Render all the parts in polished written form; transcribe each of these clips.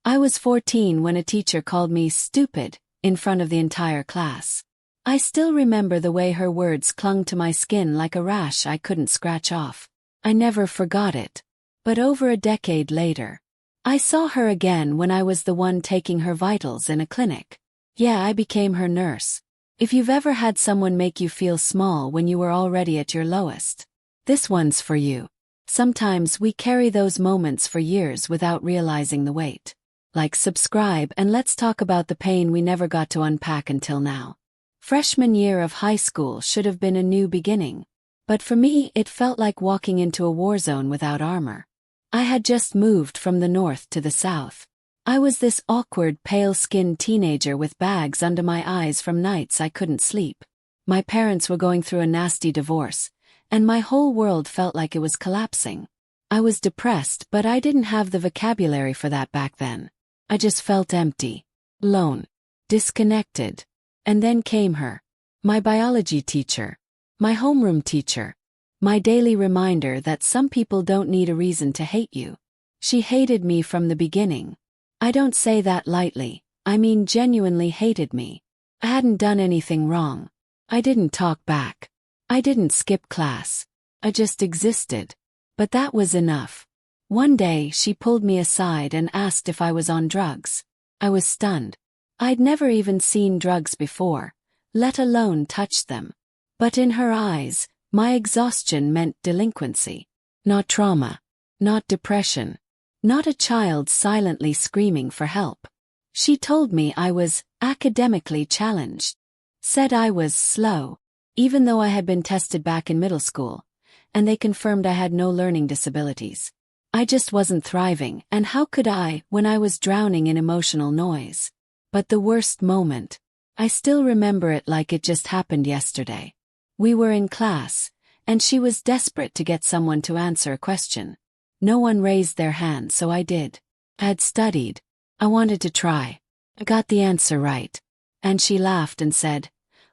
I was 14 when a teacher called me stupid in front of the entire class. I still remember the way her words clung to my skin like a rash I couldn't scratch off. I never forgot it. But over a decade later, I saw her again when I was the one taking her vitals in a clinic. Yeah, I became her nurse. If you've ever had someone make you feel small when you were already at your lowest, this one's for you. Sometimes we carry those moments for years without realizing the weight. Like, subscribe, and let's talk about the pain we never got to unpack until now. Freshman year of high school should have been a new beginning. But for me, it felt like walking into a war zone without armor. I had just moved from the north to the south. I was this awkward, pale-skinned teenager with bags under my eyes from nights I couldn't sleep. My parents were going through a nasty divorce, and my whole world felt like it was collapsing. I was depressed, but I didn't have the vocabulary for that back then. I just felt empty, alone, disconnected. And then came her. My biology teacher. My homeroom teacher. My daily reminder that some people don't need a reason to hate you. She hated me from the beginning. I don't say that lightly, I mean genuinely hated me. I hadn't done anything wrong. I didn't talk back. I didn't skip class. I just existed. But that was enough. One day she pulled me aside and asked if I was on drugs. I was stunned. I'd never even seen drugs before, let alone touched them. But in her eyes, my exhaustion meant delinquency. Not trauma. Not depression. Not a child silently screaming for help. She told me I was academically challenged. Said I was slow, even though I had been tested back in middle school, and they confirmed I had no learning disabilities. I just wasn't thriving, and how could I when I was drowning in emotional noise? But the worst moment, I still remember it like it just happened yesterday. We were in class, and she was desperate to get someone to answer a question. No one raised their hand, so I did. I had studied. I wanted to try. I got the answer right. And she laughed and said,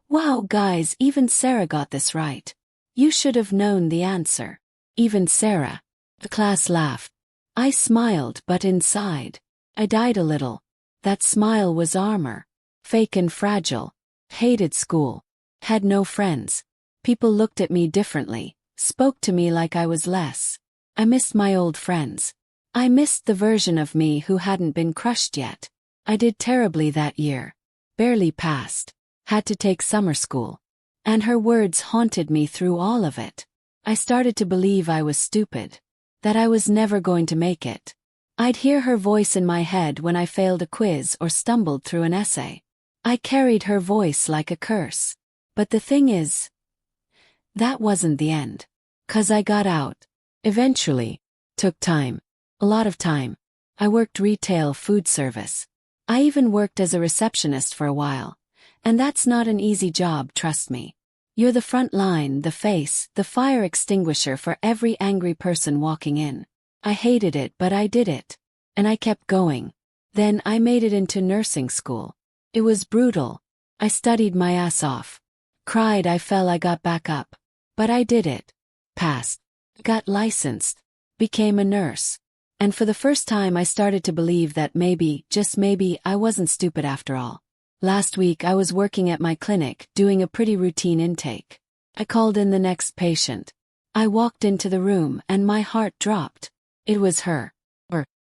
"Wow, guys, even Sarah got this right. You should have known the answer." Even Sarah. The class laughed. I smiled, but inside, I died a little. That smile was armor. Fake and fragile. Hated school. Had no friends. People looked at me differently, spoke to me like I was less. I missed my old friends. I missed the version of me who hadn't been crushed yet. I did terribly that year. Barely passed. Had to take summer school. And her words haunted me through all of it. I started to believe I was stupid. That I was never going to make it. I'd hear her voice in my head when I failed a quiz or stumbled through an essay. I carried her voice like a curse. But the thing is, that wasn't the end. 'Cause I got out. Eventually. Took time. A lot of time. I worked retail food service. I even worked as a receptionist for a while. And that's not an easy job, trust me. You're the front line, the face, the fire extinguisher for every angry person walking in. I hated it, but I did it. And I kept going. Then I made it into nursing school. It was brutal. I studied my ass off. Cried, I fell, I got back up. But I did it. Passed. Got licensed. Became a nurse. And for the first time I started to believe that maybe, just maybe, I wasn't stupid after all. Last week I was working at my clinic, doing a pretty routine intake. I called in the next patient. I walked into the room and my heart dropped. It was her.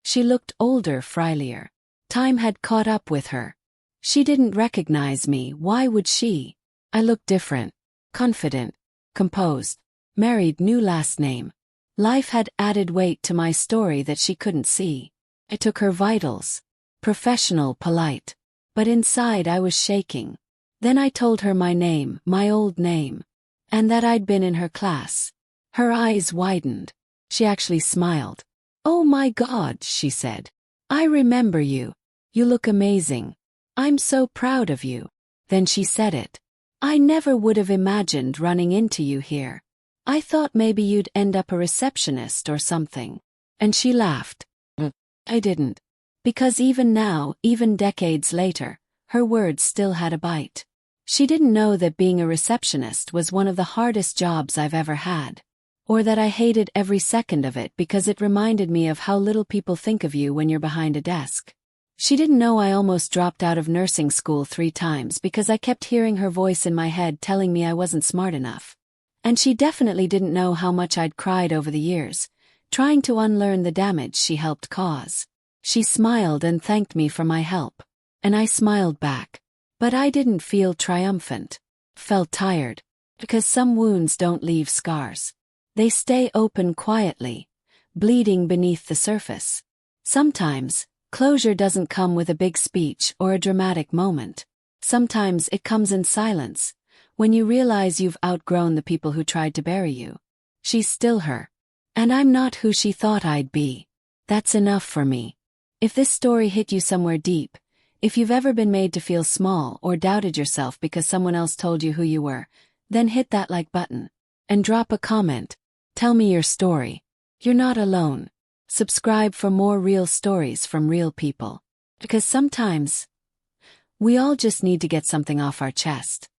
She looked older, frilier. Time had caught up with her. She didn't recognize me, why would she? I looked different. Confident. Composed. Married, new last name. Life had added weight to my story that she couldn't see. I took her vitals. Professional, polite. But inside I was shaking. Then I told her my name, my old name. And that I'd been in her class. Her eyes widened. She actually smiled. "Oh my God," she said. "I remember you. You look amazing. I'm so proud of you." Then she said it. "I never would have imagined running into you here. I thought maybe you'd end up a receptionist or something." And she laughed. I didn't. Because even now, even decades later, her words still had a bite. She didn't know that being a receptionist was one of the hardest jobs I've ever had. Or that I hated every second of it because it reminded me of how little people think of you when you're behind a desk. She didn't know I almost dropped out of nursing school 3 times because I kept hearing her voice in my head telling me I wasn't smart enough. And she definitely didn't know how much I'd cried over the years, trying to unlearn the damage she helped cause. She smiled and thanked me for my help. And I smiled back. But I didn't feel triumphant. Felt tired. Because some wounds don't leave scars. They stay open quietly, bleeding beneath the surface. Sometimes, closure doesn't come with a big speech or a dramatic moment. Sometimes it comes in silence, when you realize you've outgrown the people who tried to bury you. She's still her. And I'm not who she thought I'd be. That's enough for me. If this story hit you somewhere deep, if you've ever been made to feel small or doubted yourself because someone else told you who you were, then hit that like button. And drop a comment. Tell me your story. You're not alone. Subscribe for more real stories from real people. Because sometimes, we all just need to get something off our chest.